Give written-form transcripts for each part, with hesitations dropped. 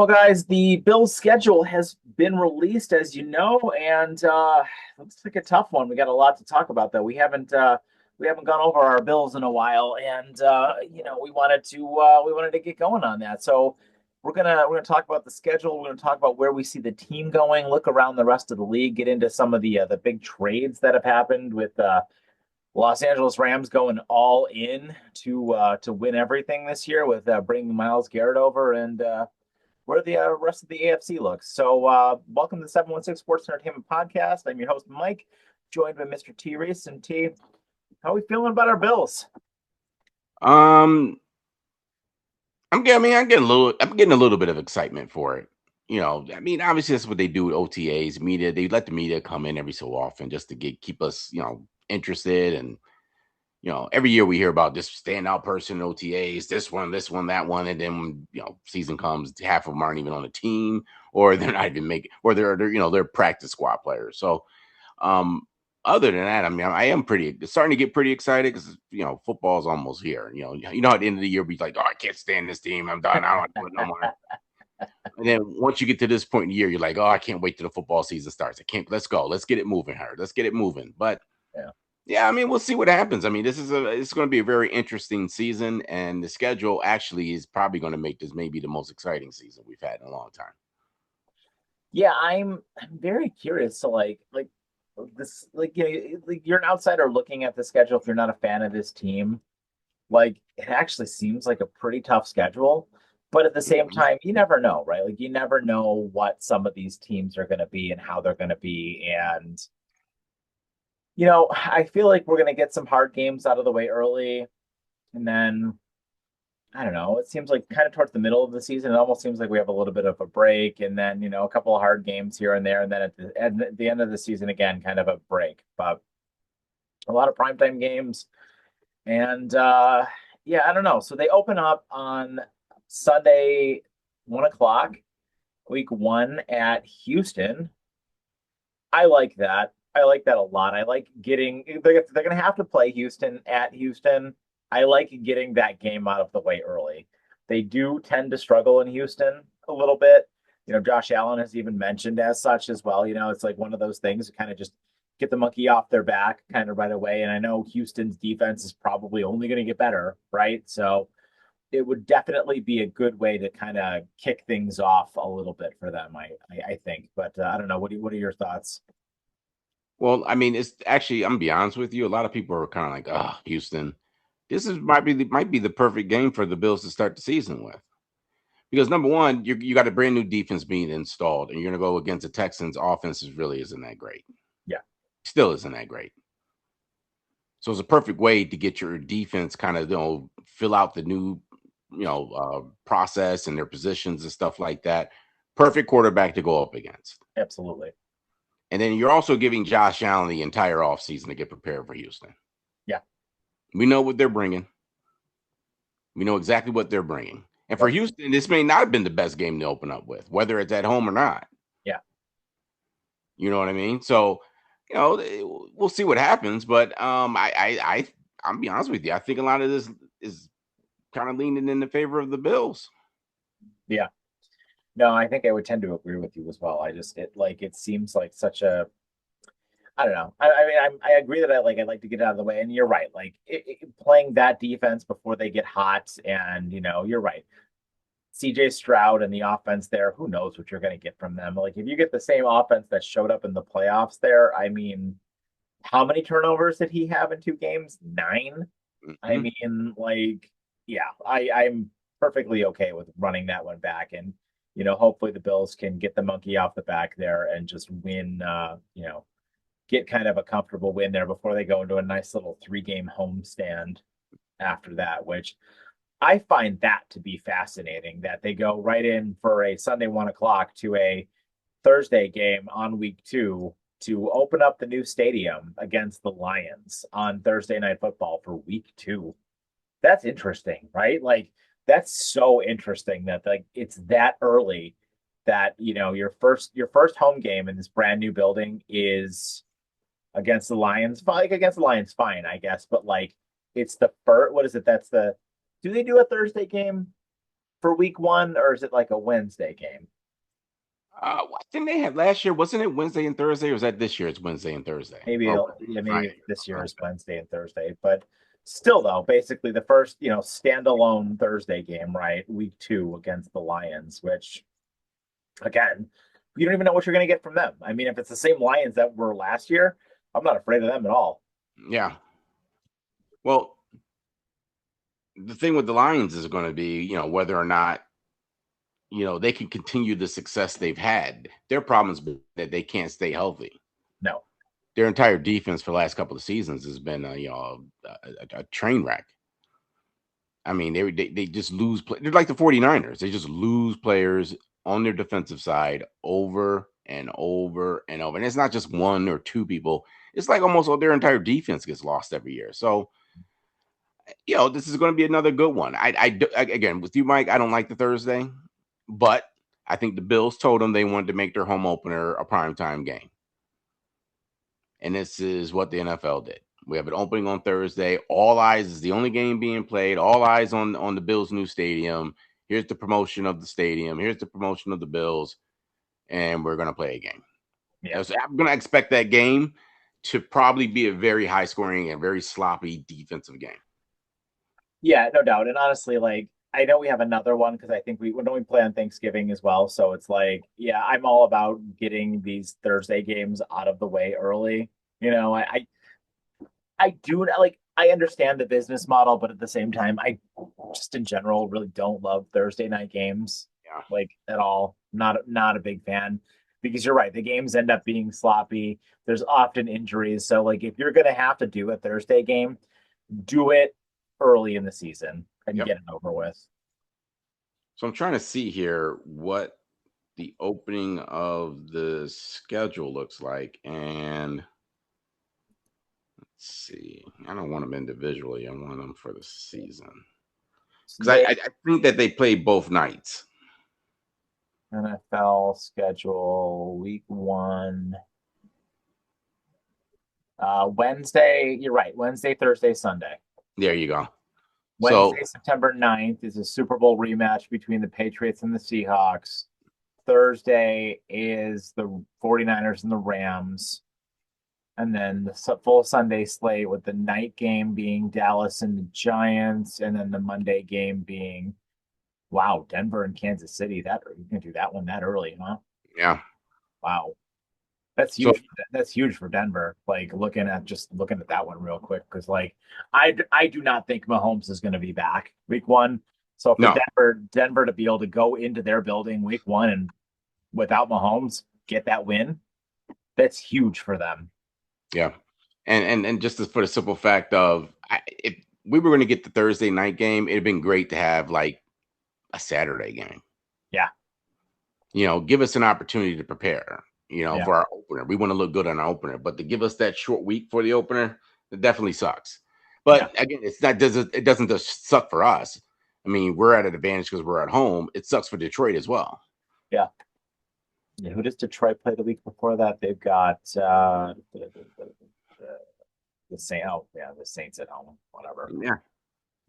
Well, guys, the Bills schedule has been released, as you know, and looks like a tough one. We got a lot to talk about, though. We haven't gone over our Bills in a while, and we wanted to get going on that. So we're gonna talk about the schedule. We're gonna talk about where we see the team going. Look around the rest of the league. Get into some of the big trades that have happened with Los Angeles Rams going all in to win everything this year with bringing Myles Garrett over and. Where the rest of the AFC looks. So, welcome to the 716 Sports Entertainment Podcast. I'm your host, Mike, joined by Mr. T. Reese. And T, how are we feeling about our Bills? Um, I'm getting a little bit of excitement for it. Obviously that's what they do with OTAs, media. They let the media come in every so often just to keep us, interested. And every year we hear about this standout person in OTAs, this one, that one, and then when season comes, half of them aren't even on the team, or they're not even making, or they're practice squad players. So, um, other than that, I am starting to get pretty excited because football's almost here. At the end of the year, be like, oh, I can't stand this team. I'm done. I don't want to do it no more. And then once you get to this point in the year, you're like, oh, I can't wait till the football season starts. I can't. Let's go. Let's get it moving, Howard. Let's get it moving. But Yeah. yeah, we'll see what happens. It's going to be a very interesting season, and the schedule actually is probably going to make this maybe the most exciting season we've had in a long time. Yeah, I'm very curious. So like this like you're an outsider looking at the schedule if you're not a fan of this team. Like it actually seems like a pretty tough schedule, but at the same Mhm. time, you never know, right? Like you never know what some of these teams are going to be and how they're going to be. And I feel like we're going to get some hard games out of the way early. And then, I don't know, it seems like kind of towards the middle of the season, it almost seems like we have a little bit of a break. And then, a couple of hard games here and there. And then at the end of the season, again, kind of a break. But a lot of primetime games. And yeah, I don't know. So they open up on Sunday, 1 o'clock, week one at Houston. I like that. I like that a lot. I like getting they're going to have to play Houston at Houston. I like getting that game out of the way early. They do tend to struggle in Houston a little bit. Josh Allen has even mentioned as such as well. It's like one of those things to kind of just get the monkey off their back kind of right away. And I know Houston's defense is probably only going to get better, right? So it would definitely be a good way to kind of kick things off a little bit for them, I think. But I don't know. What are your thoughts? Well, it's actually, I'm gonna be honest with you. A lot of people are kind of like, "Oh, Houston, this is might be the perfect game for the Bills to start the season with." Because number one, you got a brand new defense being installed, and you're gonna go against the Texans' offense really isn't that great. Yeah. Still isn't that great. So it's a perfect way to get your defense kind of fill out the new process and their positions and stuff like that. Perfect quarterback to go up against. Absolutely. And then you're also giving Josh Allen the entire offseason to get prepared for Houston. Yeah. We know what they're bringing. We know exactly what they're bringing. And for Yep. Houston, this may not have been the best game to open up with, whether it's at home or not. Yeah. You know what I mean? So, we'll see what happens. But I'll be honest with you. I think a lot of this is kind of leaning in the favor of the Bills. Yeah. No, I think I would tend to agree with you as well. It seems like such a I don't know. I mean, I agree that I like to get it out of the way, and you're right. Like playing that defense before they get hot, and you're right. CJ Stroud and the offense there, who knows what you're going to get from them? Like if you get the same offense that showed up in the playoffs there, I mean, how many turnovers did he have in two games? Nine. I Mhm. mean, like, yeah, I'm perfectly okay with running that one back, and hopefully the Bills can get the monkey off the back there and just win. Get kind of a comfortable win there before they go into a nice little three-game homestand after that, which I find that to be fascinating that they go right in for a Sunday 1 o'clock to a Thursday game on week two to open up the new stadium against the Lions on Thursday Night Football for week two. That's interesting, right? Like that's so interesting that like it's that early that your first home game in this brand new building is against the Lions. Like against the Lions, fine, I guess. But like, it's the first. What is it? That's the. Do they do a Thursday game? for week one, or is it like a Wednesday game? What didn't they have last year? Wasn't it Wednesday and Thursday, or was that this year? It's Wednesday and Thursday, Maybe or yeah, maybe Friday, or this something year like is that. Wednesday and Thursday, but still though, basically the first, standalone Thursday game, right? Week two against the Lions, which again, you don't even know what you're going to get from them. I mean, if it's the same Lions that were last year, I'm not afraid of them at all. Yeah. Well, the thing with the Lions is going to be, whether or not they can continue the success they've had. Their problem's been that they can't stay healthy. No. Their entire defense for the last couple of seasons has been, a train wreck. I mean, they just lose. They're like the 49ers. They just lose players on their defensive side over and over and over. And it's not just one or two people. It's like almost all their entire defense gets lost every year. So, this is going to be another good one. Again, with you, Mike, I don't like the Thursday, but I think the Bills told them they wanted to make their home opener a primetime game. And this is what the NFL did. We have an opening on Thursday. All eyes is the only game being played. All eyes on the Bills' new stadium. Here's the promotion of the stadium. Here's the promotion of the Bills. And we're going to play a game. Yeah. So I'm going to expect that game to probably be a very high scoring and very sloppy defensive game. Yeah, no doubt. And honestly, like I know we have another one because I think we play on Thanksgiving as well. So it's like, yeah, I'm all about getting these Thursday games out of the way early. I do like I understand the business model, but at the same time, I just in general really don't love Thursday night games Yeah. like at all. Not a big fan because you're right. The games end up being sloppy. There's often injuries. So like if you're gonna have to do a Thursday game, do it early in the season and Yep. get it over with. So I'm trying to see here what the opening of the schedule looks like. And let's see. I don't want them individually. I want them for the season. So Because they I think that they play both nights. NFL schedule week one. Wednesday, you're right. Wednesday, Thursday, Sunday. There you go. So Wednesday, September 9th is a Super Bowl rematch between the Patriots and the Seahawks. Thursday is the 49ers and the Rams. And then the full Sunday slate with the night game being Dallas and the Giants, and then the Monday game being, wow, Denver and Kansas City. That you can do that one that early, huh? yeah. Wow. That's So huge. That's huge for Denver. Like looking at that one real quick because like I do not think Mahomes is going to be back week one. So for no. Denver to be able to go into their building week one and without Mahomes get that win, that's huge for them. Yeah. And just for the simple fact of if we were going to get the Thursday night game, it'd been great to have like a Saturday game. Yeah, Give us an opportunity to prepare, yeah, for our opener. We want to look good on our opener, but to give us that short week for the opener, it definitely sucks. yeah, But again, it doesn't just suck for us. I mean, we're at an advantage because we're at home. It sucks for Detroit as well. yeah. Yeah, who does Detroit play the week before that? They've got the Saint. Oh, yeah, the Saints at home. Whatever. Yeah.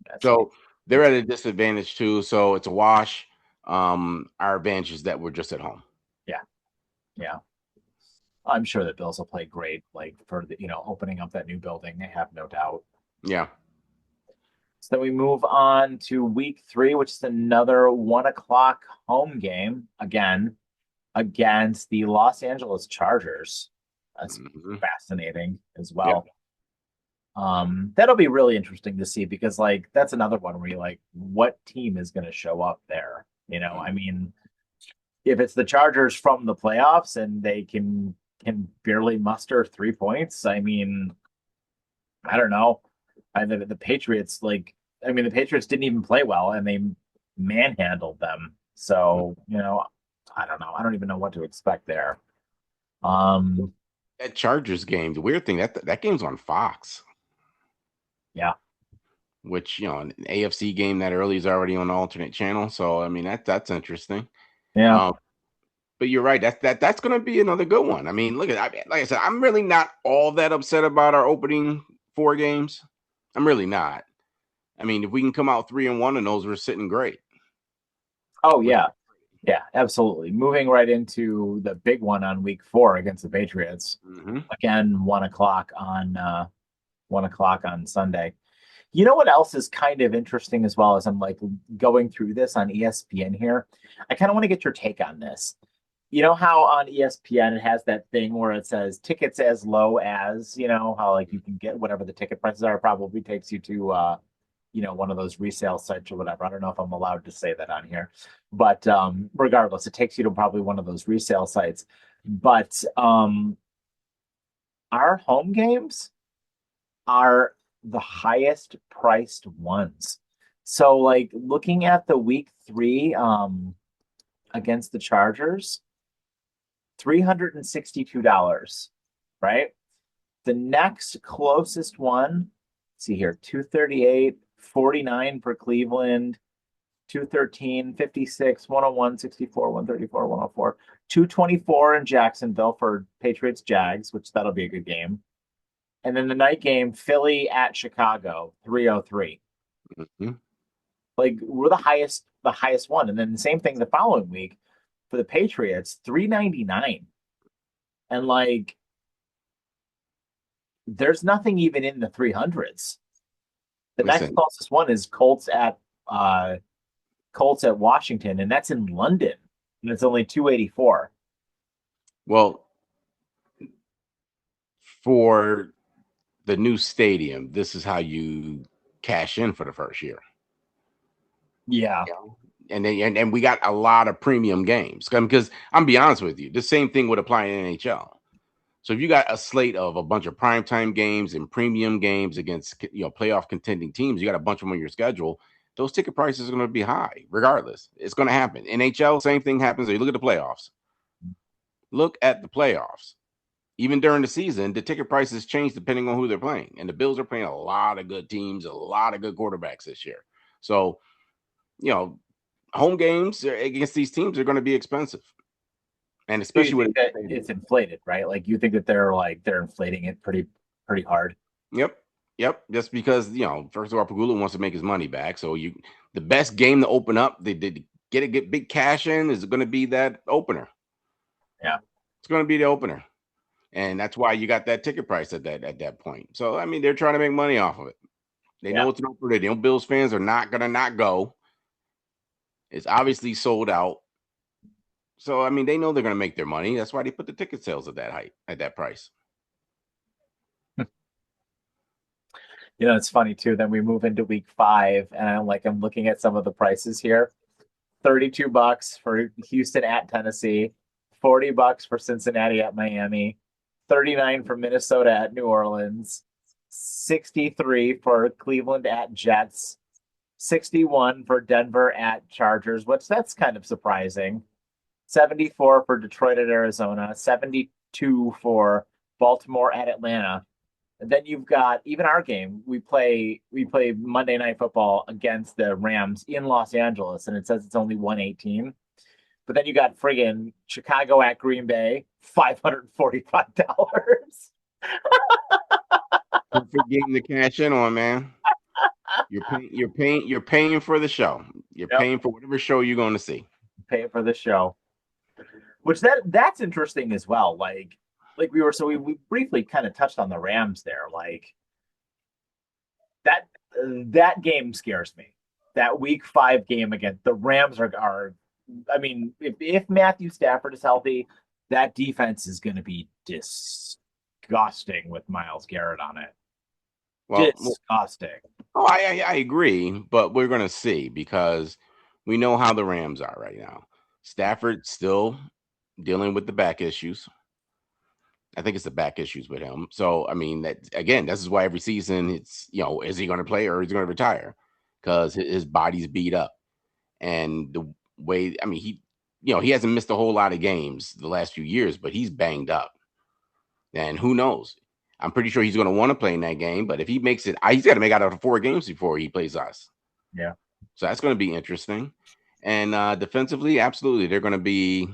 That's So they're that's at a disadvantage too. So it's a wash. Our advantage is that we're just at home. yeah, yeah. I'm sure the Bills will play great, like for the opening up that new building. I have no doubt. Yeah. So then we move on to week three, which is another 1 o'clock home game again against the Los Angeles Chargers. That's Mhm. fascinating as Yep. well. That'll be really interesting to see because like that's another one where you like what team is going to show up there. I mean, if it's the Chargers from the playoffs and they can barely muster 3 points, I mean, I don't know. The Patriots, like, I mean, the Patriots didn't even play well and they manhandled them. So, I don't know. I don't even know what to expect there. Um, That Chargers game, the weird thing that game's on Fox, yeah, which an AFC game that early is already on the alternate channel. So I mean that's interesting. yeah, Um, but you're right. That's going to be another good one. I mean, look at like I said, I'm really not all that upset about our opening four games. I'm really not. I mean, if we can come out 3-1 in those, we're sitting great. Oh With yeah. Yeah, absolutely. Moving right into the big one on week 4 against the Patriots. hmm Again, 1 o'clock on 1 o'clock on Sunday. You know what else is kind of interesting as well as I'm like going through this on ESPN here? I kind of want to get your take on this. You know how on ESPN it has that thing where it says tickets as low as, how like you can get whatever the ticket prices are, probably takes you to one of those resale sites or whatever. I don't know if I'm allowed to say that on here. But regardless, it takes you to probably one of those resale sites. But our home games are the highest priced ones. So like looking at the week 3 against the Chargers, $362, right? The next closest one, let's see here, 238, 49 for Cleveland, 213, 56, 101, 64, 134, 104, 224 in Jacksonville for Patriots Jags, which that'll be a good game. And then the night game, Philly at Chicago, 303. hmm Like we're the highest one. And then the same thing the following week for the Patriots, 399. And like there's nothing even in the 300s. The next Listen, closest one is uh Colts at Washington, and that's in London, and it's only 284. well, for the new stadium, this is how you cash in for the first year. Yeah. Yeah. And we got a lot of premium games because I'm be honest with you, the same thing would apply in NHL. So if you got a slate of a bunch of primetime games and premium games against playoff contending teams, you got a bunch of them on your schedule. Those ticket prices are going to be high, regardless. It's going to happen. NHL, same thing happens. You look at the playoffs. Look at the playoffs. Even during the season, the ticket prices change depending on who they're playing. And the Bills are playing a lot of good teams, a lot of good quarterbacks this year. So, you know, home games against these teams are going to be expensive. And So you especially with think a that stadium. it's inflated, right? Like you think that they're inflating it pretty hard. Yep. Yep. Just because, first of all, Pagula wants to make his money back. So the best game to open up, they did get big cash in is going to be that opener. Yeah. It's going to be the opener. And that's why you got that ticket price at that point. So I mean, they're trying to make money off of it. They Yeah. know it's an opener. They know Bills fans are not gonna not go. It's obviously sold out. So I mean, they know they're gonna make their money. That's why they put the ticket sales at that height, at that price. It's funny too. Then we move into week 5, and I'm looking at some of the prices here. $32 for Houston at Tennessee, $40 for Cincinnati at Miami, 39 for Minnesota at New Orleans, 63 for Cleveland at Jets, 61 for Denver at Chargers, which that's kind of surprising. 74 for Detroit at Arizona, 72 for Baltimore at Atlanta. And then you've got even our game. We play Monday Night Football against the Rams in Los Angeles, and it says it's only 118. But then you got friggin' Chicago at Green Bay, $545. Perfect game to cash in on, man. You're paying for the show. You're Yep, paying for whatever show you're going to see. pay for the show. Which that's interesting as well. Like we briefly kind of touched on the Rams there. Like that that game scares me. That week 5 game against the Rams are I mean, if Matthew Stafford is healthy, that defense is going to be disgusting with Miles Garrett on it. Well, Disgusting. oh, I agree, but we're going to see because we know how the Rams are right now. Stafford still dealing with the back issues. I think it's the back issues with him. So I mean, that again, this is why every season it's is he going to play or is he going to retire? Because his body's beat up, and the way I mean he hasn't missed a whole lot of games the last few years, but he's banged up, and who knows? I'm pretty sure he's going to want to play in that game, but if he makes it, he's got to make out of 4 games before he plays us. Yeah. So that's going to be interesting. And defensively, absolutely, they're going to be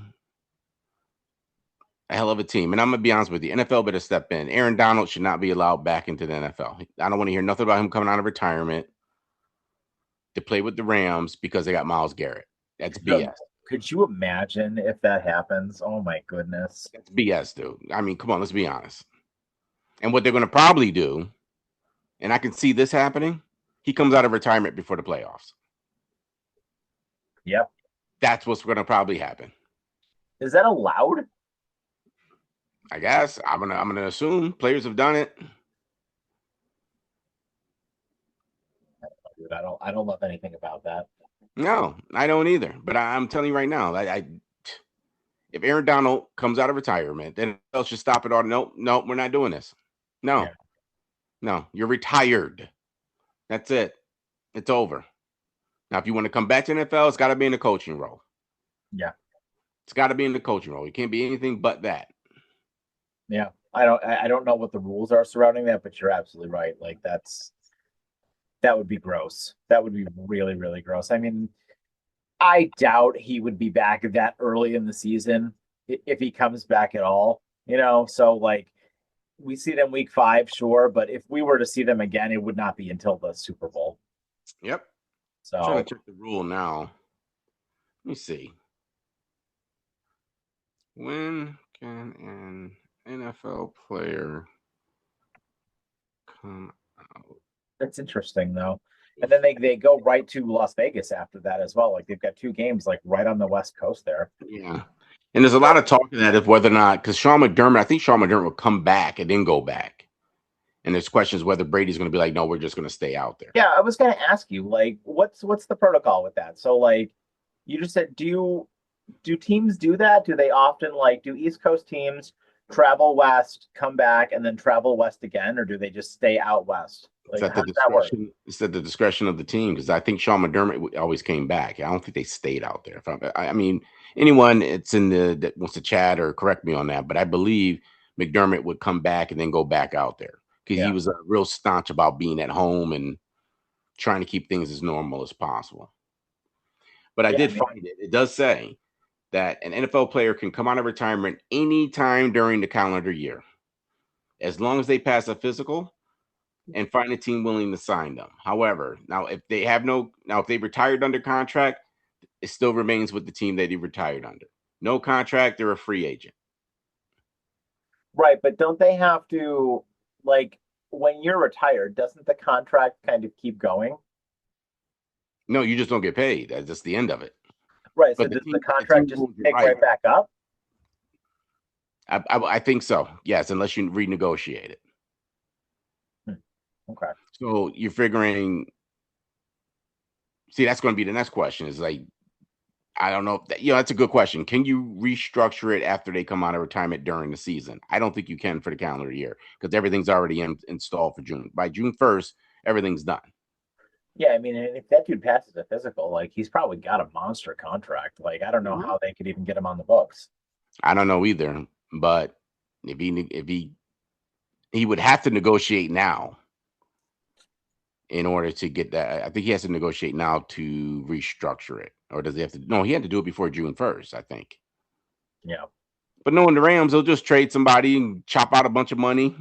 a hell of a team. And I'm gonna be honest with you, NFL better step in. Aaron Donald should not be allowed back into the NFL. I don't want to hear nothing about him coming out of retirement to play with the Rams because they got Miles Garrett. That's Could you, BS. could you imagine if that happens? Oh my goodness. That's BS, dude. I mean, come on, let's be honest. And what they're going to probably do, and I can see this happening, he comes out of retirement before the playoffs. Yep. That's what's going to probably happen. Is that allowed? I guess I'm gonna assume players have done it. Dude, I don't love anything about that. No, I don't either. But I'm telling you right now, if Aaron Donald comes out of retirement, then they'll should stop it all. Nope, nope, we're not doing this. Yeah. No, no, you're retired. That's it. It's over. Now, if you want to come back to NFL, it's got to be in the coaching role. Yeah. It's got to be in the coaching role. You can't be anything but that. Yeah. I don't know what the rules are surrounding that, but you're absolutely right. Like that would be gross. That would be really, really gross. I mean, I doubt he would be back that early in the season if he comes back at all, So like we see them week 5, sure, but if we were to see them again, it would not be until the Super Bowl. Yep. I'm trying So to check the rule now. Let me see. When can an NFL player come out? that's interesting though. And then they go right to Las Vegas after that as well. Like they've got 2 games like right on the West Coast there. Yeah. And there's a lot of talk of that of whether or not, because I think Sean McDermott will come back and then go back. And there's questions whether Brady's going to be like, no, we're just going to stay out there. Yeah, I was gonna ask you, like, what's the protocol with that? So like you just said, do teams do that? Do they often like do East Coast teams travel west, come back, and then travel west again, or do they just stay out west? It's Like, at how the does that work? discretion. It's at the discretion of the team because I think Sean McDermott always came back. I don't think they stayed out there. I mean, anyone it's in the that wants to chat or correct me on that, but I believe McDermott would come back and then go back out there because he Yeah. was real staunch about being at home and trying to keep things as normal as possible. But I Yeah, I did mean, find it. It does say that an NFL player can come out of retirement anytime during the calendar year, as long as they pass a physical and find a team willing to sign them. However, if they retired under contract, it still remains with the team that he retired under. No contract, they're a free agent. right, but don't they have to like when you're retired, doesn't the contract kind of keep going? No, you just don't get paid. That's just the end of it. Right. So But does the the contract team just holds your pick right. right back up? I think so. Yes, unless you renegotiate it. Hmm. Okay. So you're figuring. See, that's going to be the next question. Is like I don't know. That's a good question. Can you restructure it after they come out of retirement during the season? I don't think you can for the calendar year because everything's already installed for June. By June 1st, everything's done. Yeah, I mean, if that dude passes a physical, like he's probably got a monster contract. Like I don't know Mhm. how they could even get him on the books. I don't know either, but if he would have to negotiate now in order to get that. I think he has to negotiate now to restructure it, or does he have to? No, he had to do it before June 1st, I think. Yeah. But knowing the Rams, they'll just trade somebody and chop out a bunch of money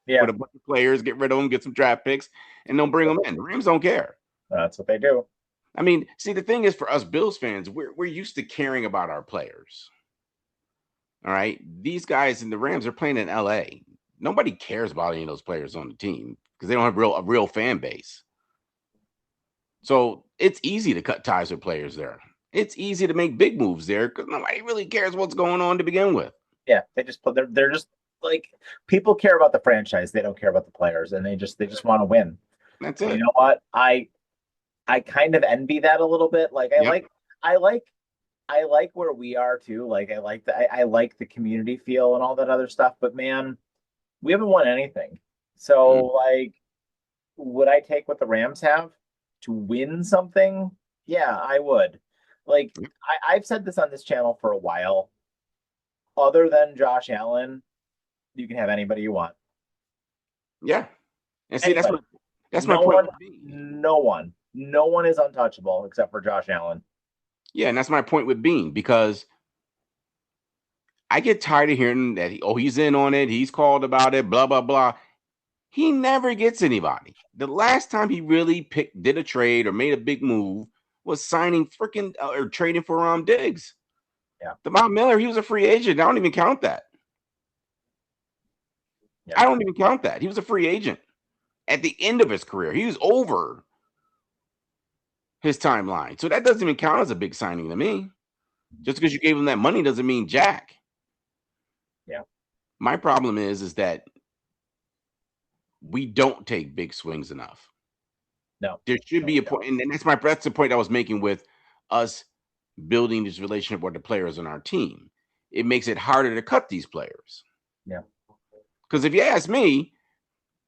Yeah. with a bunch of players, get rid of them, get some draft picks, and they'll bring them in. The Rams don't care. That's what they do. I mean, see, the thing is, for us Bills fans, we're used to caring about our players. All right, these guys in the Rams are playing in LA. Nobody cares about any of those players on the team because they don't have a real fan base. So it's easy to cut ties with players there. It's easy to make big moves there because nobody really cares what's going on to begin with. Yeah, they just put they're just like people care about the franchise. They don't care about the players, and they just want to win. That's And you it. know what? I kind of envy that a little bit. Like Yep. I like I like where we are too. Like I like the community feel and all that other stuff. But man, we haven't won anything. So Mm. like, would I take what the Rams have to win something? Yeah, I would. Like I've said this on this channel for a while. Other than Josh Allen, you can have anybody you want. Yeah. And see, Anybody. that's my No point one, with Bean. no one is untouchable except for Josh Allen. Yeah, and that's my point with Bean because I get tired of hearing that he's in on it, he's called about it, blah blah blah. He never gets anybody. The last time he really did a trade or made a big move was signing freaking or trading for Diggs. Yeah. Devon Miller, he was a free agent. I don't even count that. Yeah. I don't even count that. He was a free agent at the end of his career. He was over his timeline. So that doesn't even count as a big signing to me. Just because you gave him that money doesn't mean jack. Yeah. My problem is that we don't take big swings enough. No. There should No, be we a point, don't. and that's the point I was making with us building this relationship with the players on our team. It makes it harder to cut these players. Yeah. Because if you ask me,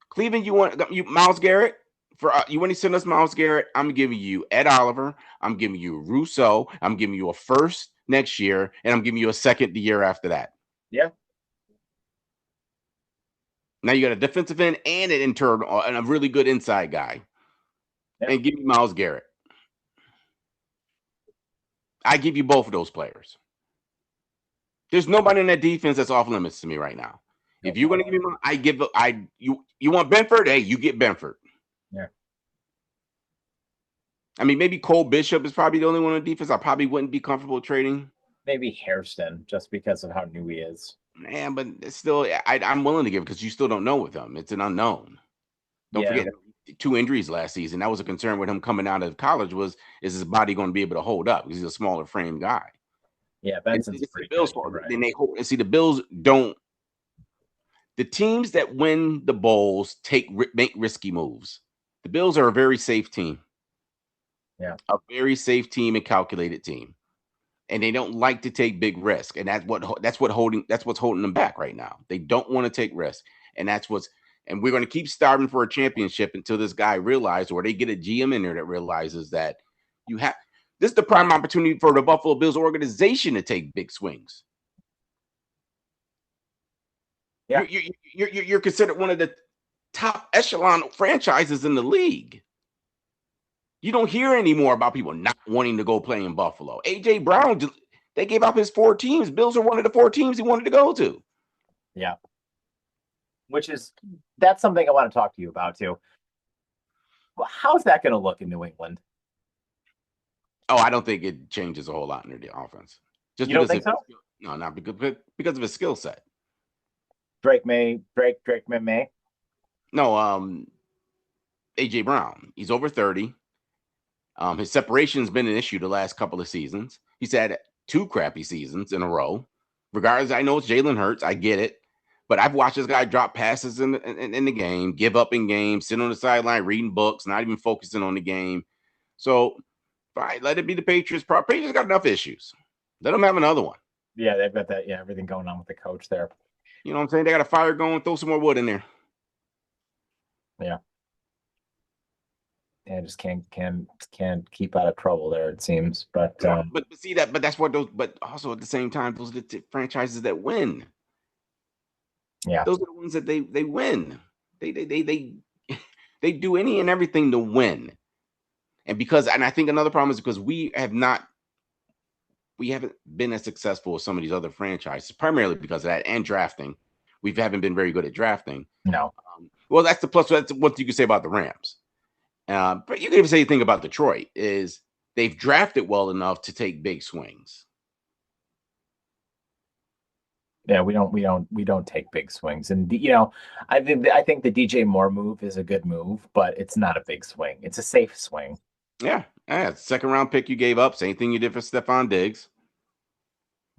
Cleveland, you Myles Garrett for you want to send us Myles Garrett? I'm giving you Ed Oliver. I'm giving you Rousseau. I'm giving you a first next year, and I'm giving you a second the year after that. Yeah. Now you got a defensive end and an internal and a really good inside guy, Yeah. and give me Myles Garrett. I give you both of those players. There's nobody in that defense that's off limits to me right now. If Nope. you're going to give me, you want Benford? Hey, you get Benford. Yeah. I mean, maybe Cole Bishop is probably the only one on defense I probably wouldn't be comfortable trading. Maybe Hairston, just because of how new he is. Man, but it's still, I'm willing to give because you still don't know with him. It's an unknown. Don't Yeah. forget 2 injuries last season. That was a concern with him coming out of college. Is his body going to be able to hold up? Because he's a smaller frame guy. Yeah. And Benson's it's the pretty Bills' good. You're fault. right. Then they hold, and see the Bills don't. The teams that win the bowls make risky moves. The Bills are a very safe team. Yeah. A very safe team and calculated team, and they don't like to take big risk, and that's what's holding them back right now. They don't want to take risk, and and we're going to keep starving for a championship until this guy realizes, or they get a GM in there that realizes that you have this is the prime opportunity for the Buffalo Bills organization to take big swings. Yeah. You're considered one of the top echelon franchises in the league. You don't hear anymore about people not wanting to go play in Buffalo. AJ Brown, they gave up his 4 teams. Bills are one of the 4 teams he wanted to go to. Yeah. That's something I want to talk to you about too. Well, how's that going to look in New England? Oh, I don't think it changes a whole lot in the offense. Just You don't because think so? no, not because of his skill set. Drake May. No, AJ Brown, he's over 30. His separation's been an issue the last couple of seasons. He's had 2 crappy seasons in a row. Regardless, I know it's Jalen Hurts. I get it. But I've watched this guy drop passes in the game, give up in games, sit on the sideline reading books, not even focusing on the game. So, fine, let it be the Patriots. Patriots got enough issues. Let them have another one. Yeah, they've got that. Yeah, everything going on with the coach there. You know what I'm saying? They got a fire going. Throw some more wood in there. Yeah. Yeah, just can't keep out of trouble there. It seems, but But see that. But that's what those. But also at the same time, those are the franchises that win. yeah, Those are the ones that they win. They they do any and everything to win. And I think another problem is because we haven't been as successful as some of these other franchises, primarily because of that and drafting. We haven't been very good at drafting. no, Well, that's the plus. That's what you can say about the Rams. But you can even say anything about Detroit is they've drafted well enough to take big swings. yeah, we don't take big swings, and I think the DJ Moore move is a good move, but it's not a big swing. It's a safe swing. Yeah. 2nd-round pick you gave up. Same thing you did for Stephon Diggs.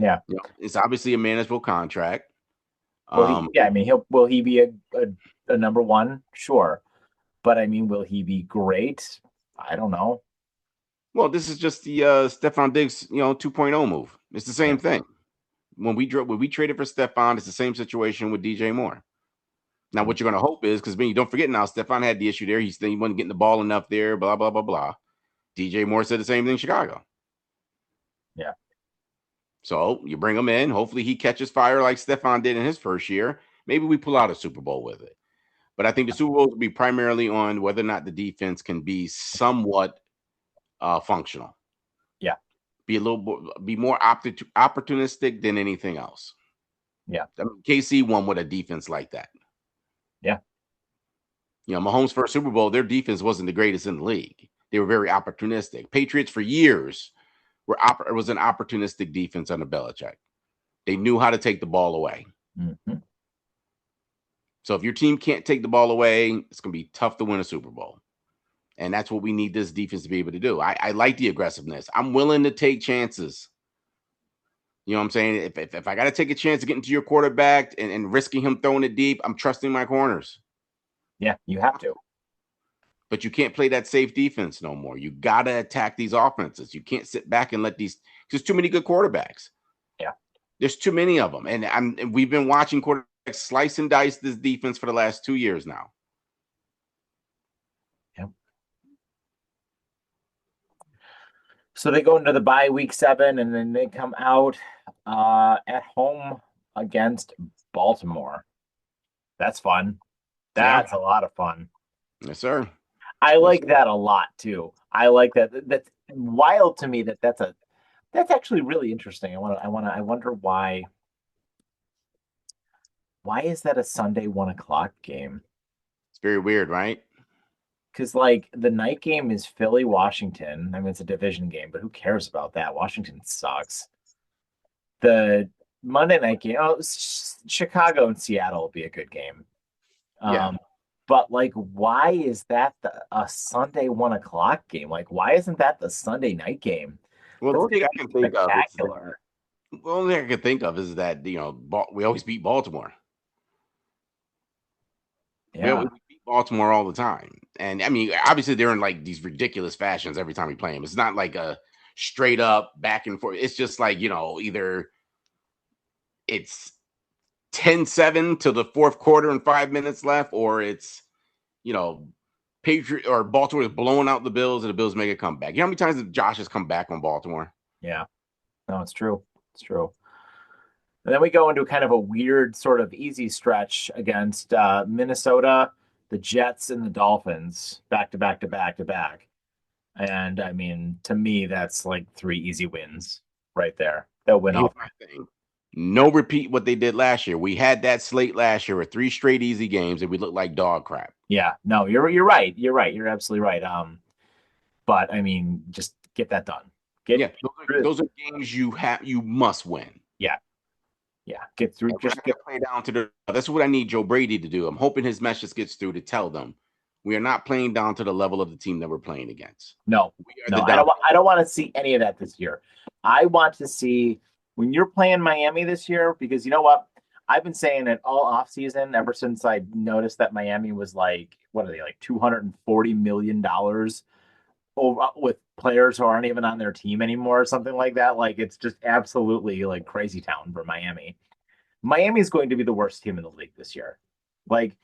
Yeah. Yeah. It's obviously a manageable contract. Yeah. I mean, will he be a number one? Sure, but I mean, will he be great? I don't know. Well, this is just the Stephon Diggs, 2.0 move. It's the same Yeah. thing. When we traded for Stephon, it's the same situation with DJ Moore. Now, what you're going to hope is because you don't forget now, Stephon had the issue there. He wasn't getting the ball enough there. Blah blah blah blah. DJ Moore said the same thing in Chicago. Yeah. So you bring him in. Hopefully, he catches fire like Stephon did in his first year. Maybe we pull out a Super Bowl with it. But I think the Super Bowl will be primarily on whether or not the defense can be somewhat functional. Yeah. Be more opportunistic than anything else. Yeah. I mean, KC won with a defense like that. Yeah. Mahomes' first Super Bowl, their defense wasn't the greatest in the league. They were very opportunistic. Patriots for years was an opportunistic defense under Belichick. They knew how to take the ball away. Mhm. So if your team can't take the ball away, it's going to be tough to win a Super Bowl. And that's what we need this defense to be able to do. I like the aggressiveness. I'm willing to take chances. You know what I'm saying? If I got to take a chance of getting to your quarterback and risking him throwing it deep, I'm trusting my corners. Yeah, you have to. But you can't play that safe defense no more. You got to attack these offenses. You can't sit back and let these. There's too many good quarterbacks. Yeah. There's too many of them, and we've been watching quarterbacks slice and dice this defense for the last 2 years now. Yep. So they go into the bye week 7, and then they come out at home against Baltimore. That's fun. Yeah. That's a lot of fun. Yes, sir. I Yes, like sir. that a lot too. I like that. That's wild to me that's actually really interesting. I wonder why is that a Sunday 1 o'clock game? It's very weird, right? Because like the night game is Philly, Washington. I mean, it's a division game, but who cares about that? Washington sucks. The Monday night game, Chicago and Seattle will be a good game. Yeah. Um, but like, why is that a Sunday 1 o'clock game? Like, why isn't that the Sunday night game? Well, the That's only thing gonna I be can think of is spectacular. the only thing I can think of is that we always beat Baltimore. We Yeah, beat Baltimore all the time, and I mean, obviously they're in like these ridiculous fashions every time we play them. It's not like a straight up back and forth. It's just like either it's 10-7 to the fourth quarter and 5 minutes left, or it's you know Patriot or Baltimore is blowing out the Bills and the Bills make a comeback. You know how many times did Josh has come back on Baltimore? yeah. No, it's true. It's true. And then we go into kind of a weird sort of easy stretch against Minnesota, the Jets, and the Dolphins back to back to back to back. And I mean, to me, that's like 3 easy wins right there. They'll win Here's all 3. my thing. No repeat what they did last year. We had that slate last year with 3 straight easy games, and we looked like dog crap. Yeah, no, you're right. You're right. You're absolutely right. But I mean, just get that done. Get Yeah, those are games you must win. yeah, yeah. Get through. And we're Just not going get to play down to the. That's what I need Joe Brady to do. I'm hoping his message gets through to tell them we are not playing down to the level of the team that we're playing against. no, We are no. the I down. don't. I don't want to see any of that this year. I want to see when you're playing Miami this year because you know what? I've been saying it all off season ever since I noticed that Miami was like, what are they like $240 million over with players who aren't even on their team anymore or something like that. Like it's just absolutely like crazy town for Miami. Miami is going to be the worst team in the league this year. Like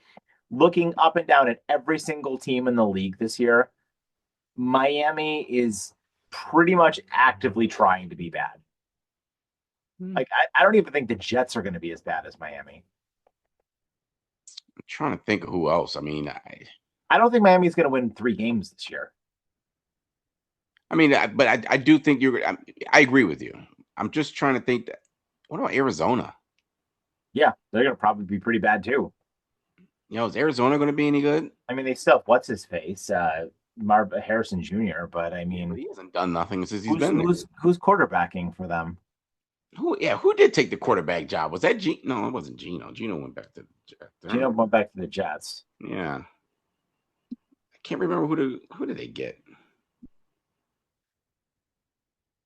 looking up and down at every single team in the league this year, Miami is pretty much actively trying to be bad. Like I don't even think the Jets are going to be as bad as Miami. I'm trying to think of who else. I mean, I don't think Miami's going to win 3 games this year. but I do think I agree with you. I'm just trying to think that. What about Arizona? Yeah, they're going to probably be pretty bad too. Is Arizona going to be any good? I mean, they still have what's his face, Marv Harrison Jr. But I Yeah, but mean, he hasn't done nothing since he's who's been there. who's quarterbacking for them? Who did take the quarterback job? Was that Gino? No, it wasn't Gino. Gino went back to Gino went back to the Jets. Yeah. I can't remember who did they get?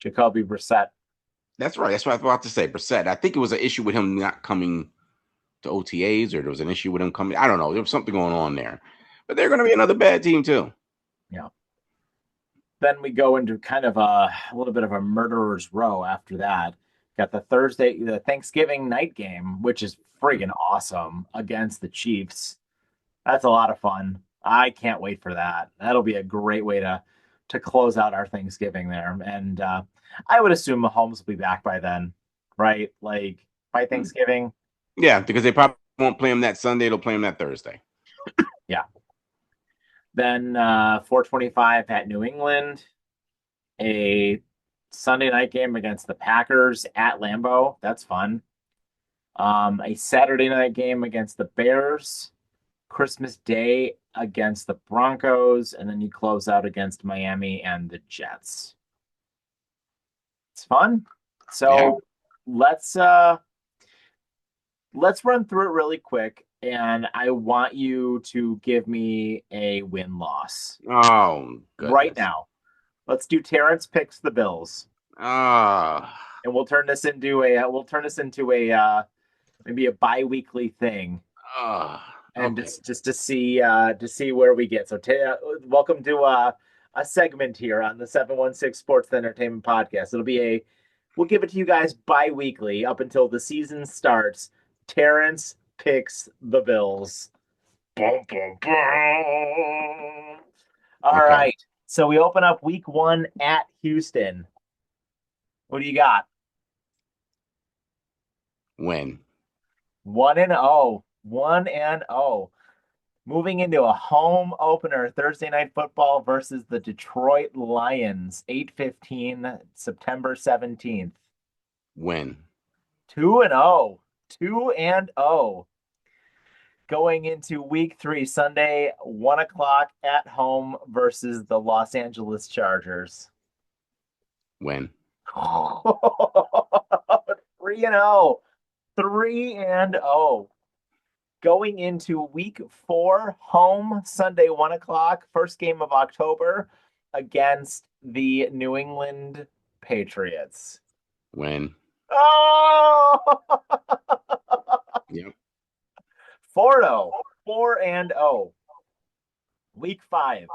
Jacoby Brissett. That's right. That's what I was about to say. Brissett. I think it was an issue with him not coming to OTAs, or there was an issue with him coming. I don't know. There was something going on there. But they're going to be another bad team too. Yeah. Then we go into kind of a little bit of a murderer's row after that. Got the Thanksgiving night game, which is friggin' awesome against the Chiefs. That's a lot of fun. I can't wait for that. That'll be a great way to close out our Thanksgiving there. And I would assume Mahomes will be back by then, right? Like by Thanksgiving. Yeah, because they probably won't play him that Sunday. They'll play him that Thursday. Yeah. Then 4:25 at New England, a Sunday night game against the Packers at Lambeau. That's fun. A Saturday night game against the Bears. Christmas Day against the Broncos, and then you close out against Miami and the Jets. It's fun. Yeah. So let's run through it really quick, and I want you to give me a win-loss Oh right goodness. now. Let's do Terrence picks the Bills, Ah. and we'll turn this into a maybe a bi-weekly thing, and Okay. just to see where we get. So welcome to a segment here on the 716 Sports Entertainment Podcast. We'll give it to you guys bi-weekly up until the season starts. Terrence picks the Bills. Boom, boom, boom. All Okay. right. So we open up week 1 at Houston. What do you got? Win. 1-0. 1-0. Moving into a home opener, Thursday Night Football versus the Detroit Lions, 8:15, September 17th. Win. 2-0. 2-0. Going into week 3, Sunday, 1 o'clock at home versus the Los Angeles Chargers. Win. 3-0. 3-0. Going into week 4, home Sunday, 1 o'clock, first game of October against the New England Patriots. Win. Oh, Yep. 4-0. 4-0. Week 5,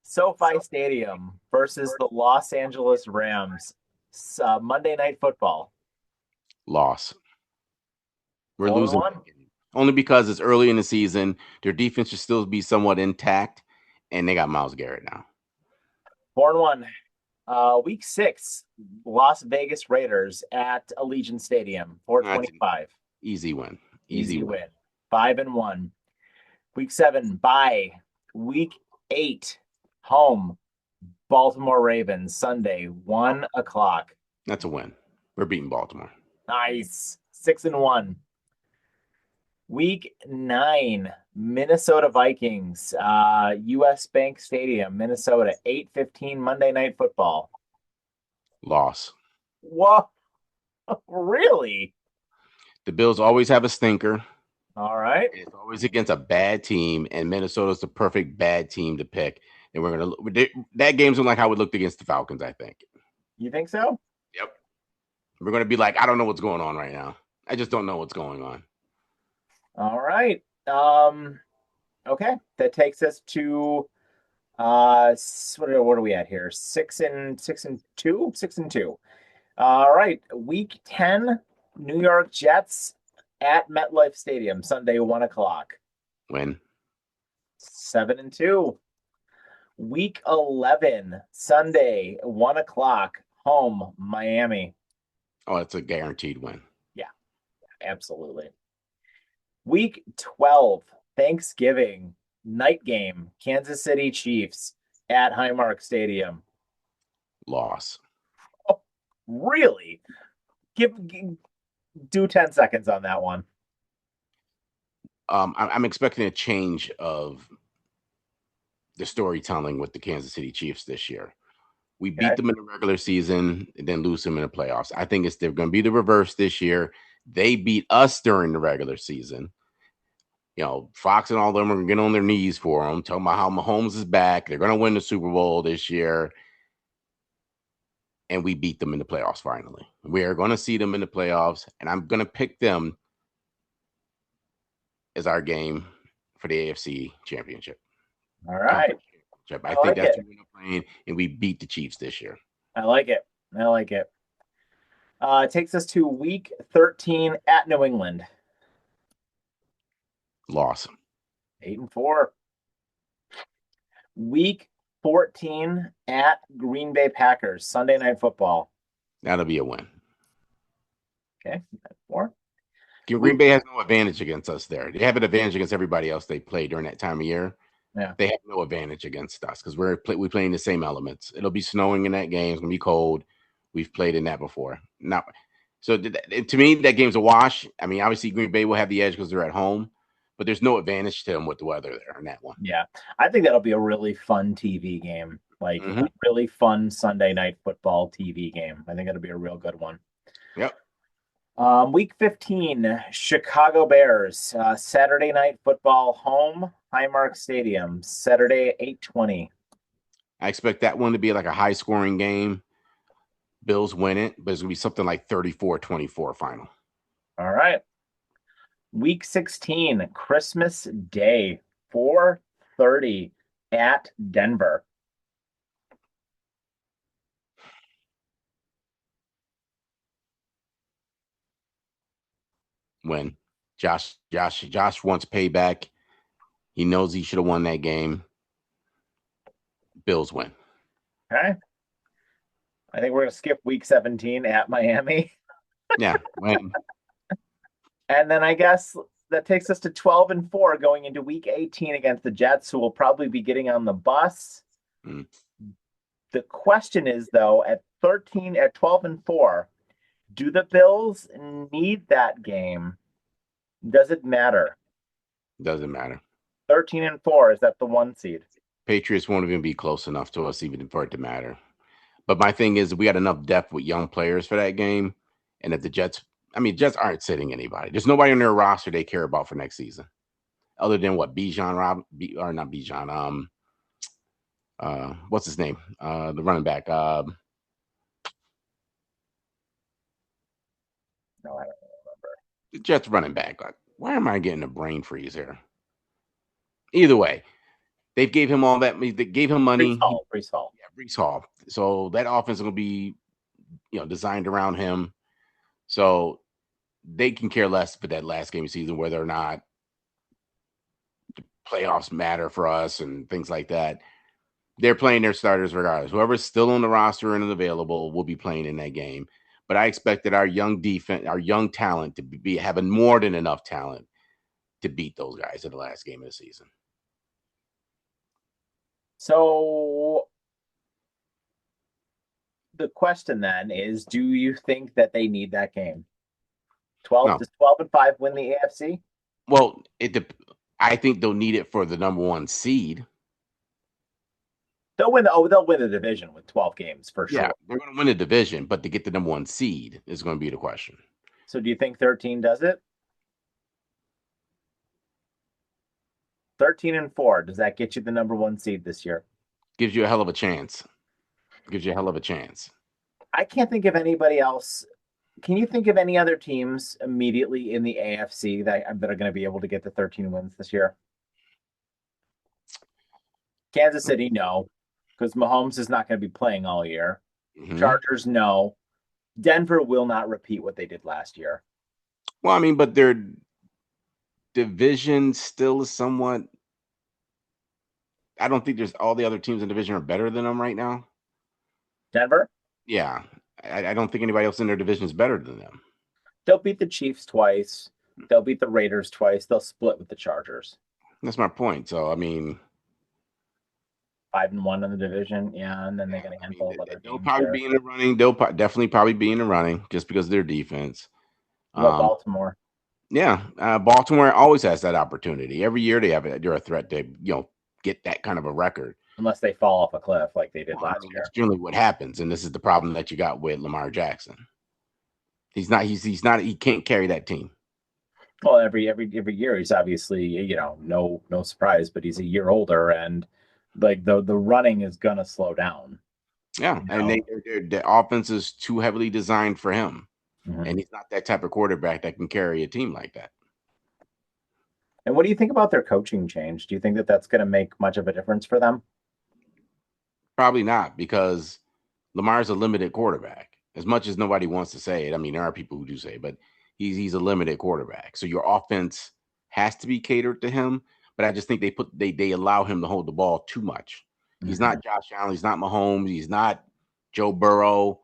SoFi Stadium versus the Los Angeles Rams. Monday Night Football. Loss. We're losing that 4-1. game. Only because it's early in the season. Their defense should still be somewhat intact, and they got Myles Garrett now. 4-1. Week 6, Las Vegas Raiders at Allegiant Stadium, That's an 425. easy win. Easy Easy win. win. 5-1. Week 7, bye. Week 8, home. Baltimore Ravens, Sunday, 1 o'clock. That's a win. We're beating Baltimore. Nice. 6-1. Week 9, Minnesota Vikings, US Bank Stadium, Minnesota, 8:15 Monday Night Football. Loss. Whoa, really? The Bills always have a stinker. All right. And it's always against a bad team, and Minnesota's the perfect bad team to pick. And that game's like how we looked against the Falcons, I think. You think so? Yep. We're gonna be like, I don't know what's going on right now. I just don't know what's going on. All right. Okay. That takes us to what are we at here? 6-2? 6-2. All right. Week 10, New York Jets at MetLife Stadium, Sunday, 1 o'clock. Win. 7-2. Week 11, Sunday, 1 o'clock, home, Miami. Oh, it's a guaranteed win. Yeah, absolutely. Week 12, Thanksgiving, night game, Kansas City Chiefs at Highmark Stadium. Loss. Oh, really? Do 10 seconds on that one. I'm expecting a change of the storytelling with the Kansas City Chiefs this year. We beat Okay. them in the regular season and then lose them in the playoffs. I think they're going to be the reverse this year. They beat us during the regular season. Fox and all them are going to get on their knees for them, talking about how Mahomes is back. They're going to win the Super Bowl this year. And we beat them in the playoffs finally. We are going to see them in the playoffs, and I'm going to pick them as our game for the AFC Championship. All right. I I think like that's it. who we're playing, and we beat the Chiefs this year. I like it. I like it. It takes us to week 13 at New England. Loss. 8-4. Week 14 at Green Bay Packers, Sunday Night Football. That'll be a win. Okay, 4. Green Bay has no advantage against us there. They have an advantage against everybody else they play during that time of year. Yeah. They have no advantage against us because we playing the same elements. It'll be snowing in that game. It's gonna be cold. We've played in that before. So to me, that game's a wash. I mean, obviously Green Bay will have the edge because they're at home, but there's no advantage to him with the weather there on that one. Yeah, I think that'll be a really fun TV game, like a Mm-hmm. really fun Sunday night football TV game. I think it'll be a real good one. Yep. Week 15, Chicago Bears, Saturday night football, home, Highmark Stadium, Saturday 8:20. I expect that one to be like a high scoring game. Bills win it, but it's going to be something like 34-24 final. All right. Week 16, Christmas Day, 4:30 at Denver. Win. Josh wants payback. He knows he should have won that game. Bills win. Okay. I think we're going to skip week 17 at Miami. Yeah, win. And then I guess that takes us to 12-4 going into week 18 against the Jets, who will probably be getting on the bus. Mm. The question is, though, at 12-4, do the Bills need that game? Does it matter? Doesn't matter. 13-4, is that the 1 seed? Patriots won't even be close enough to us even for it to matter. But my thing is, we got enough depth with young players for that game. And if the Jets, Jets aren't sitting anybody. There's nobody on their roster they care about for next season, other than what or not Bijan. What's his name? The running back. No, I don't remember. The Jets running back. Like, why am I getting a brain freeze here? Either way, they gave him all that. They gave him money. Breece Hall. Yeah, Breece Hall. So that offense is going to be, designed around him. So they can care less for that last game of season whether or not the playoffs matter for us and things like that. They're playing their starters regardless. Whoever's still on the roster and available will be playing in that game. But I expect that our young defense, our young talent, to be having more than enough talent to beat those guys in the last game of the season. So the question then is, do you think that they need that game? 12 to 12-5 win the AFC? Well, I think they'll need it for the number 1 seed. They'll win the division with 12 games for sure. Yeah, they're going to win the division, but to get the number 1 seed is going to be the question. So do you think 13 does it? 13-4, does that get you the number 1 seed this year? Gives you a hell of a chance. I can't think of anybody else. Can you think of any other teams immediately in the AFC that are going to be able to get the 13 wins this year? Kansas City, no, because Mahomes is not going to be playing all year. Mm-hmm. Chargers, no. Denver will not repeat what they did last year. Well, but their division still is somewhat. I don't think there's all the other teams in the division are better than them right now. Denver? Yeah. I don't think anybody else in their division is better than them. They'll beat the Chiefs twice. They'll beat the Raiders twice. They'll split with the Chargers. That's my point. So, 5-1 in the division, yeah, and then they got a handful of other they'll teams. Probably be in the running. They'll definitely probably be in the running just because of their defense. Baltimore? Yeah, Baltimore always has that opportunity. Every year they're a threat to get that kind of a record. Unless they fall off a cliff like they did last year. That's generally what happens, and this is the problem that you got with Lamar Jackson. He can't carry that team. Well, every year he's obviously, no surprise, but he's a year older, and like the running is gonna slow down. Yeah, and their offense is too heavily designed for him, and he's not that type of quarterback that can carry a team like that. And what do you think about their coaching change? Do you think that that's going to make much of a difference for them? Probably not, because Lamar's a limited quarterback. As much as nobody wants to say it, there are people who do say it, but he's a limited quarterback. So your offense has to be catered to him. But I just think they allow him to hold the ball too much. He's not Josh Allen. He's not Mahomes. He's not Joe Burrow.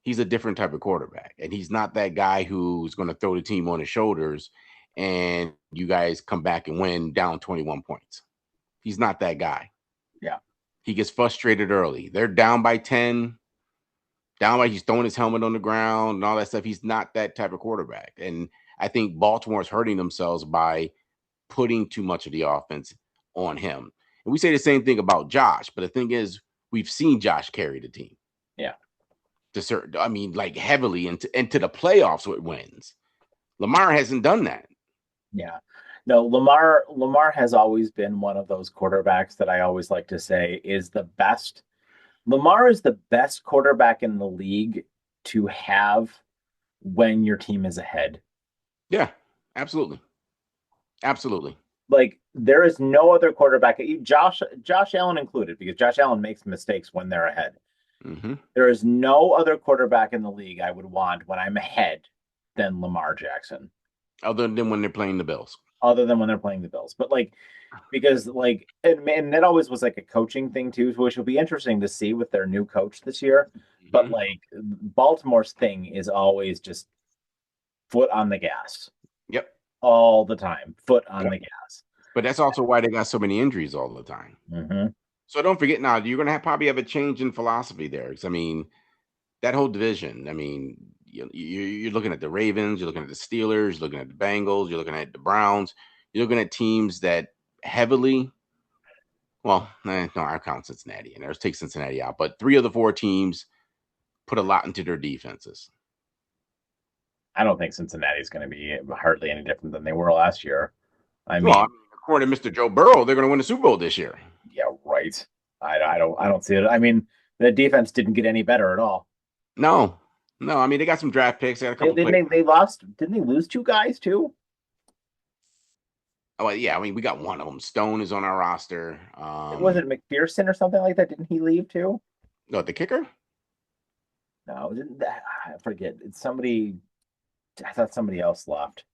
He's a different type of quarterback, and he's not that guy who's going to throw the team on his shoulders and you guys come back and win down 21 points. He's not that guy. Yeah. He gets frustrated early. They're down by 10, he's throwing his helmet on the ground and all that stuff. He's not that type of quarterback. And I think Baltimore's hurting themselves by putting too much of the offense on him. And we say the same thing about Josh, but the thing is, we've seen Josh carry the team Yeah. to certain, I mean, like heavily into the playoffs with wins. Lamar hasn't done that. Yeah. No, Lamar has always been one of those quarterbacks that I always like to say is the best. Lamar is the best quarterback in the league to have when your team is ahead. Yeah, absolutely. Absolutely. Like there is no other quarterback, Josh Allen included, because Josh Allen makes mistakes when they're ahead. Hmm. There is no other quarterback in the league I would want when I'm ahead than Lamar Jackson, Other than when they're playing the Bills. other than when they're playing the Bills. But like because like and that always was like a coaching thing too, which will be interesting to see with their new coach this year. But Hmm. like Baltimore's thing is always just foot on the gas Yep. all the time, foot on Yep. the gas. But that's also why they got so many injuries all the time. Hmm. So don't forget now, you're going to probably have a change in philosophy there. 'Cause, I mean, that whole division, I mean, you're looking at the Ravens, you're looking at the Steelers, you're looking at the Bengals, you're looking at the Browns, you're looking at teams that heavily, well, no, I count Cincinnati, and let's take Cincinnati out, but three of the four teams put a lot into their defenses. I don't think Cincinnati's going to be hardly any different than they were last year. I Well, I mean, mean, according to Mr. Joe Burrow, they're going to win the Super Bowl this year. yeah, right. I don't see it. I mean, the defense didn't get any better at all. No, no, I mean, they got some draft picks, they got a They couple didn't players. they lost? Didn't they lose two guys too? Oh, well, yeah, I mean, we got one of them. Stone is on our roster. Was it McPherson or something like that? Didn't he leave too? No, the kicker. No, didn't that, I forget. It's somebody. I thought somebody else left.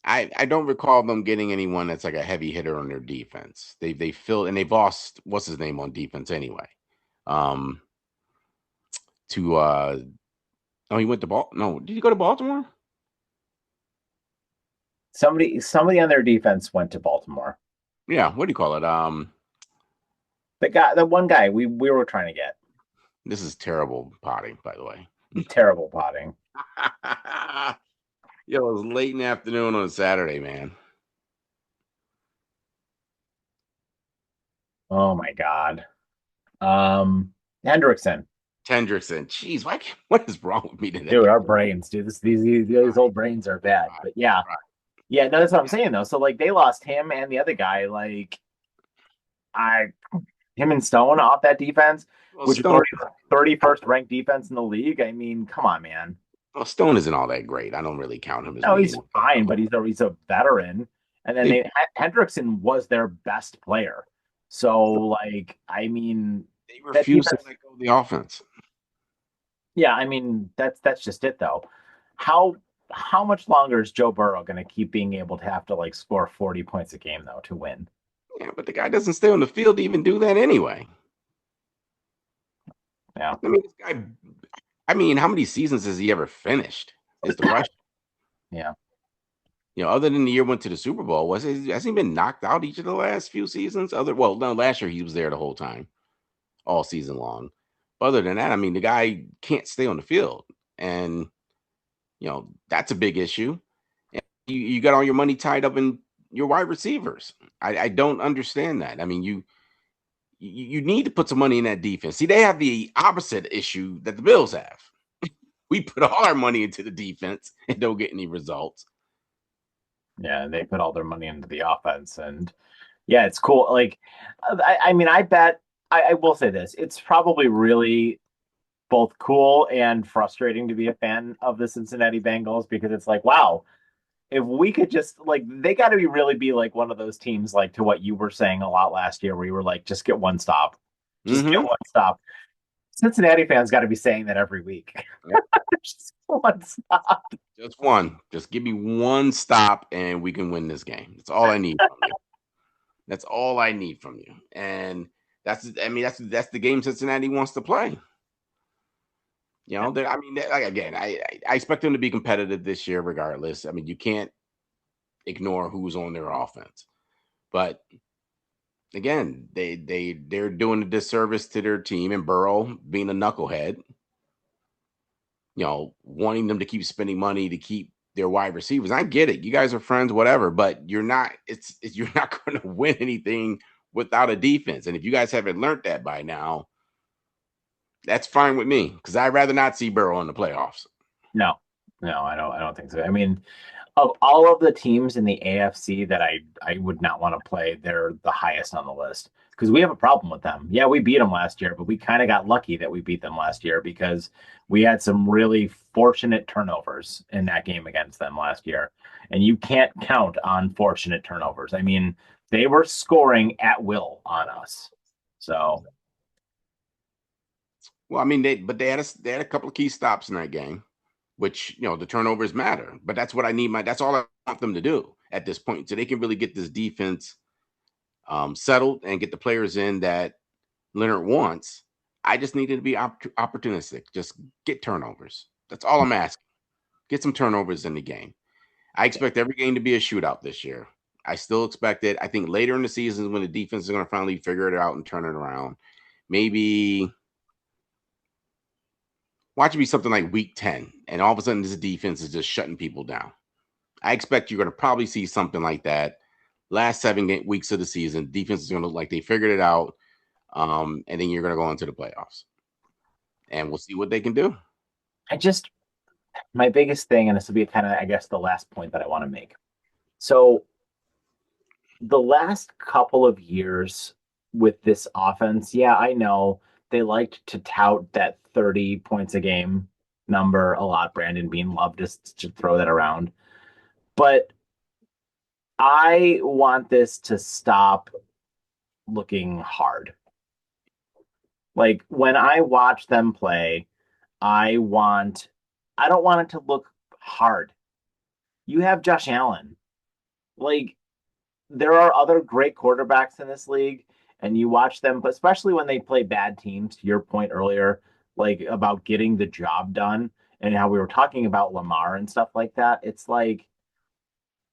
I don't recall them getting anyone that's like a heavy hitter on their defense. They filled and they've lost what's his name on defense anyway. Um, to oh, he went to Ball. No, did he go to Baltimore? Somebody on their defense went to Baltimore. Yeah, what do you call it? The one guy we were trying to get. This is terrible potting, by the way. Terrible potting. Yo, it was late in the afternoon on a Saturday, man. Oh my God. Hendrickson. Tendrickson. Jeez, what is wrong with me Dude, today? our brains, dude. These old brains are bad. Right, But yeah. right. Yeah, no, that's what I'm saying though. So like they lost him and the other guy, like I him and Stone off that defense, Well, which is Stone. already the 31st ranked defense in the league. I mean, come on, man. Well, Stone isn't all that great. I don't really count him as No, he's being. fine, but he's a veteran. And then They, Hendrickson was their best player. So like, I mean, they that refuse to defense. let go of the offense. Yeah, I mean that's just it though. How how much longer is Joe Burrow going to keep being able to have to like score 40 points a game though to win? Yeah, but the guy doesn't stay on the field to even do that anyway. Yeah. I mean, this guy. I mean, how many seasons has he ever finished? Is the question. Yeah. Other than the year went to the Super Bowl, has he been knocked out each of the last few seasons? Well, no, last year he was there the whole time, all season long. Other than that, I mean, the guy can't stay on the field, and that's a big issue. And you got all your money tied up in your wide receivers. I don't understand that. I mean, you need to put some money in that defense. See, they have the opposite issue that the Bills have. We put all our money into the defense and don't get any results. Yeah, they put all their money into the offense, and yeah, it's cool. Like, I mean, I bet I will say this: it's probably really both cool and frustrating to be a fan of the Cincinnati Bengals because it's like, wow, if we could just like, they got to be really be like one of those teams, like to what you were saying a lot last year, where you were like, just get Hmm. one stop. Cincinnati fans got to be saying that every week. Just one stop. Just one. Just give me one stop and we can win this game. That's all I need from you. That's all I need from you. And that's the game Cincinnati wants to play. I mean, like again, I expect them to be competitive this year, regardless. I mean, you can't ignore who's on their offense. But again, they're doing a disservice to their team, and Burrow being a knucklehead, wanting them to keep spending money to keep their wide receivers. I get it. You guys are friends, whatever, but you're not. You're not going to win anything without a defense. And if you guys haven't learned that by now, that's fine with me because I'd rather not see Burrow in the playoffs. No, no, I don't think so. I mean, of all of the teams in the AFC that I would not want to play, they're the highest on the list because we have a problem with them. Yeah, we beat them last year, but we kind of got lucky that we beat them last year because we had some really fortunate turnovers in that game against them last year. And you can't count on fortunate turnovers. I mean, they were scoring at will on us. So, Well, I mean, they had a couple of key stops in that game, which the turnovers matter. But that's what I need. That's all I want them to do at this point, so they can really get this defense settled and get the players in that Leonard wants. I just needed to be opportunistic. Just get turnovers. That's all I'm asking. Get some turnovers in the game. I expect every game to be a shootout this year. I still expect it. I think later in the season when the defense is going to finally figure it out and turn it around. Maybe watch it be something like week 10, and all of a sudden this defense is just shutting people down. I expect you're going to probably see something like that. Last 7 weeks of the season, defense is going to look like they figured it out, and then you're going to go into the playoffs, and we'll see what they can do. I just my biggest thing, and this will be kind of, I guess, the last point that I want to make. So the last couple of years with this offense, yeah, I know they liked to tout that 30 points a game number a lot. Brandon Bean loved to throw that around. But I want this to stop looking hard. Like when I watch them play, I don't want it to look hard. You have Josh Allen. Like there are other great quarterbacks in this league, and you watch them, especially when they play bad teams, to your point earlier, like about getting the job done and how we were talking about Lamar and stuff like that. It's like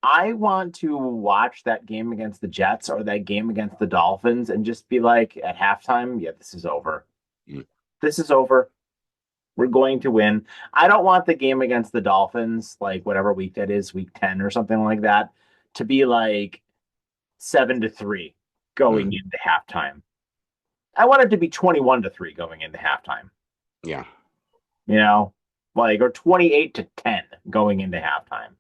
I want to watch that game against the Jets or that game against the Dolphins and just be like at halftime, yeah, this is over. Mm. This is over. We're going to win. I don't want the game against the Dolphins, like whatever week that is, week 10 or something like that, to be like 7-3 going Mm. into halftime. I want it to be 21-3 going into halftime. Yeah. You know, like or 28-10 going into halftime.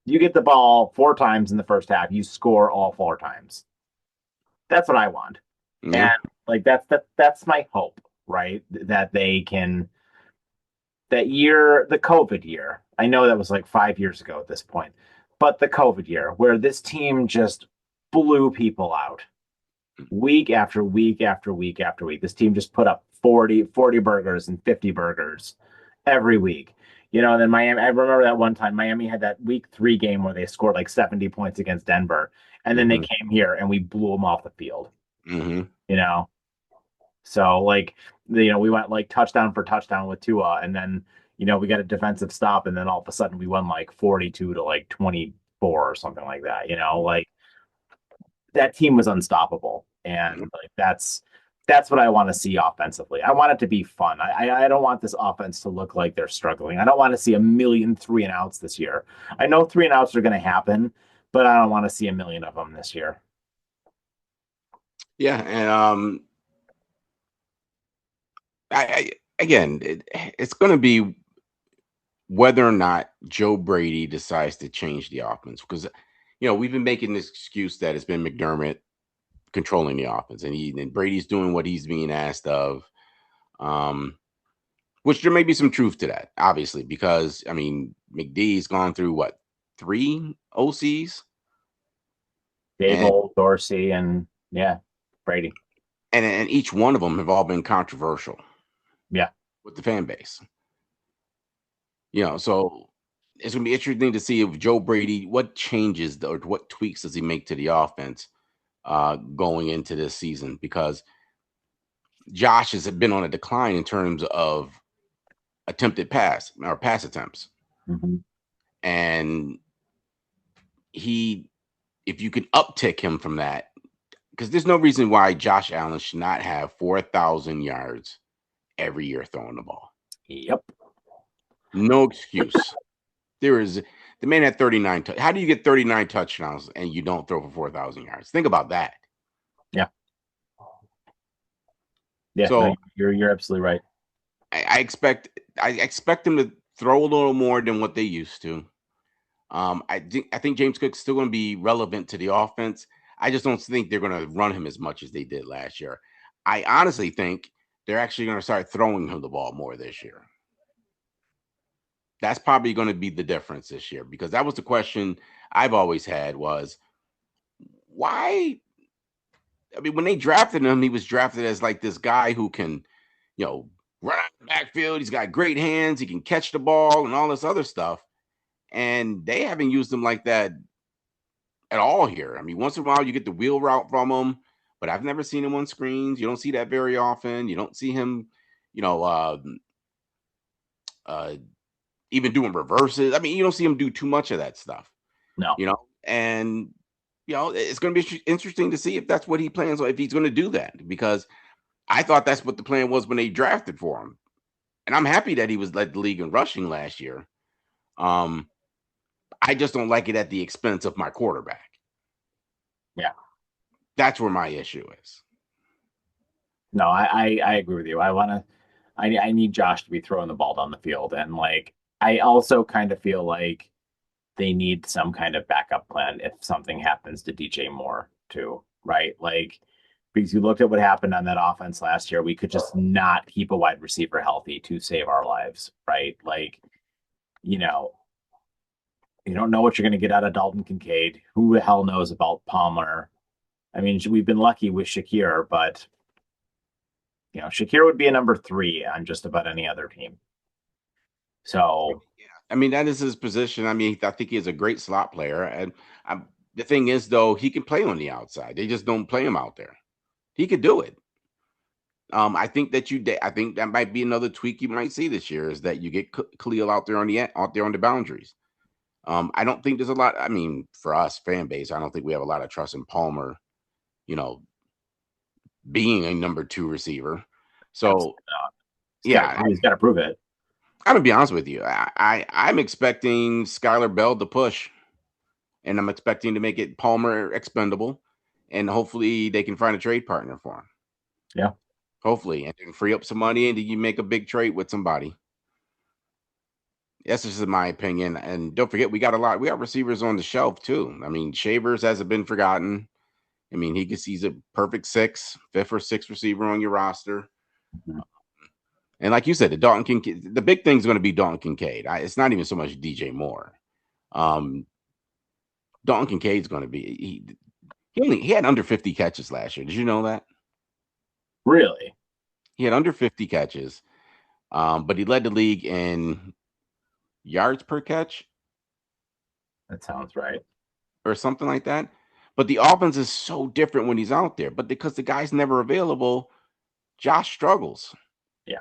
You get the ball 4 times in the first half, you score all 4 times. That's what I want. Yeah. And like that's my hope, right? That they can that year, the COVID year. I know that was like 5 years ago at this point, but the COVID year where this team just blew people out week after week after week after week. This team just put up 40 burgers and 50 burgers every week. And then Miami, I remember that one time Miami had that week 3 game where they scored like 70 points against Denver. And then they Mm-hmm. came here and we blew them off the field, Mm-hmm. you know? So like, we went like touchdown for touchdown with Tua, and then, we got a defensive stop, and then all of a sudden we won like 42 to like 24 or something like that, like that team was unstoppable. And like that's what I want to see offensively. I want it to be fun. I don't want this offense to look like they're struggling. I don't want to see a million 3-and-outs this year. I know 3-and-outs are going to happen, but I don't want to see a million of them this year. Yeah, and again, it's going to be whether or not Joe Brady decides to change the offense because we've been making this excuse that it's been McDermott controlling the offense, and Brady's doing what he's being asked of. Which there may be some truth to that, obviously, because I mean McD's gone through what 3 OCs, and Dable, Dorsey, and yeah, Brady. and each one of them have all been controversial Yeah. with the fan base. So it's gonna be interesting to see if Joe Brady what changes or what tweaks does he make to the offense going into this season because Josh has been on a decline in terms of attempted pass or pass attempts. Mm-hmm. And if you can uptick him from that, because there's no reason why Josh Allen should not have 4,000 yards every year throwing the ball. Yep. No excuse. There is the man had 39. How do you get 39 touchdowns and you don't throw for 4,000 yards? Think about that. Yeah. Yeah. No, So you're absolutely right. I expect I expect them to throw a little more than what they used to. I think James Cook's still going to be relevant to the offense. I just don't think they're going to run him as much as they did last year. I honestly think they're actually going to start throwing him the ball more this year. That's probably going to be the difference this year because that was the question I've always had was why. I mean, when they drafted him, he was drafted as like this guy who can, run out the backfield. He's got great hands. He can catch the ball and all this other stuff. And they haven't used him like that at all here. I mean, once in a while you get the wheel route from him, but I've never seen him on screens. You don't see that very often. You don't see him, you know, uh, even doing reverses. I mean, you don't see him do too much of that stuff, No. and it's going to be interesting to see if that's what he plans on, if he's going to do that, because I thought that's what the plan was when they drafted for him, and I'm happy that he was led the league in rushing last year. I just don't like it at the expense of my quarterback. Yeah. That's where my issue is. No, I agree with you. I need Josh to be throwing the ball down the field. And like I also kind of feel like they need some kind of backup plan if something happens to DJ Moore too, right? Like because you looked at what happened on that offense last year, we could just not keep a wide receiver healthy to save our lives, right? Like, you know, you don't know what you're going to get out of Dalton Kincaid. Who the hell knows about Palmer? I mean, we've been lucky with Shakir, but Shakir would be a number three on just about any other team. So Yeah, I mean that is his position. I mean, I think he's a great slot player, and the thing is, though, he can play on the outside. They just don't play him out there. He could do it. I think I think that might be another tweak you might see this year is that you get Khalil out there on the boundaries. I don't think there's a lot. I mean, for us fan base, I don't think we have a lot of trust in Palmer. You know, being a number two receiver. So absolutely not. yeah, He's got to prove it. I'm gonna be honest with you. I'm expecting Skylar Bell to push, and I'm expecting to make it Palmer expendable, and hopefully they can find a trade partner for him. Yeah. Hopefully, and then free up some money, and then you make a big trade with somebody. That's just my opinion. And don't forget, we got a lot. We got receivers on the shelf too. I mean, Shavers hasn't been forgotten. I mean, he's a perfect fifth or sixth receiver on your roster. Mhm. And like you said, the big thing is going to be Dalton Kincaid. It's not even so much DJ Moore. Um, Dalton Kincaid's going to be he had under 50 catches last year. Did you know that? Really? He had under 50 catches, but he led the league in yards per catch That sounds right. or something like that. But the offense is so different when he's out there. But because the guy's never available, Josh struggles. Yeah.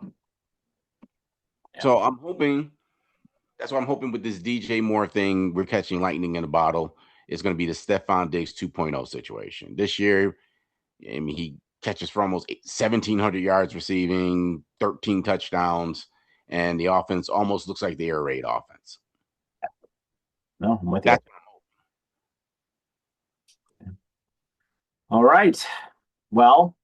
Yeah. So I'm hoping that's what I'm hoping with this DJ Moore thing. We're catching lightning in a bottle. It's going to be the Stephon Diggs 2.0 situation. This year, I mean, he catches for almost 1,700 yards receiving, 13 touchdowns, and the offense almost looks like the air raid offense. No, I'm with you. That's All right. Well,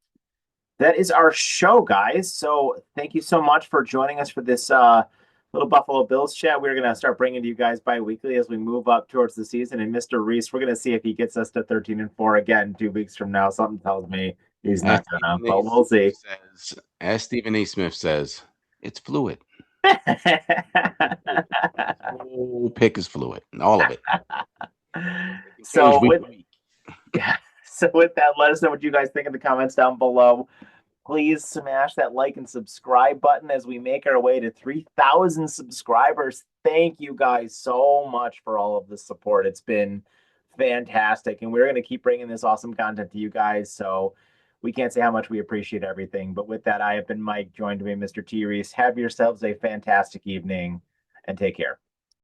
that is our show, guys. So thank you so much for joining us for this little Buffalo Bills chat. We're going to start bringing to you guys bi-weekly as we move up towards the season. And Mr. Reese, we're going to see if he gets us to 13-4 again 2 weeks from now. Something tells me he's as not gonna, but we'll see. As Stephen A. Smith says, it's fluid. Whole pick is fluid, all of it. It can change so week with to week. yeah, so with that, let us know what you guys think in the comments down below. Please smash that like and subscribe button as we make our way to 3,000 subscribers. Thank you guys so much for all of the support. It's been fantastic. And we're going to keep bringing this awesome content to you guys. So we can't say how much we appreciate everything. But with that, I have been Mike, joined by Mr. T. Reese. Have yourselves a fantastic evening and take care.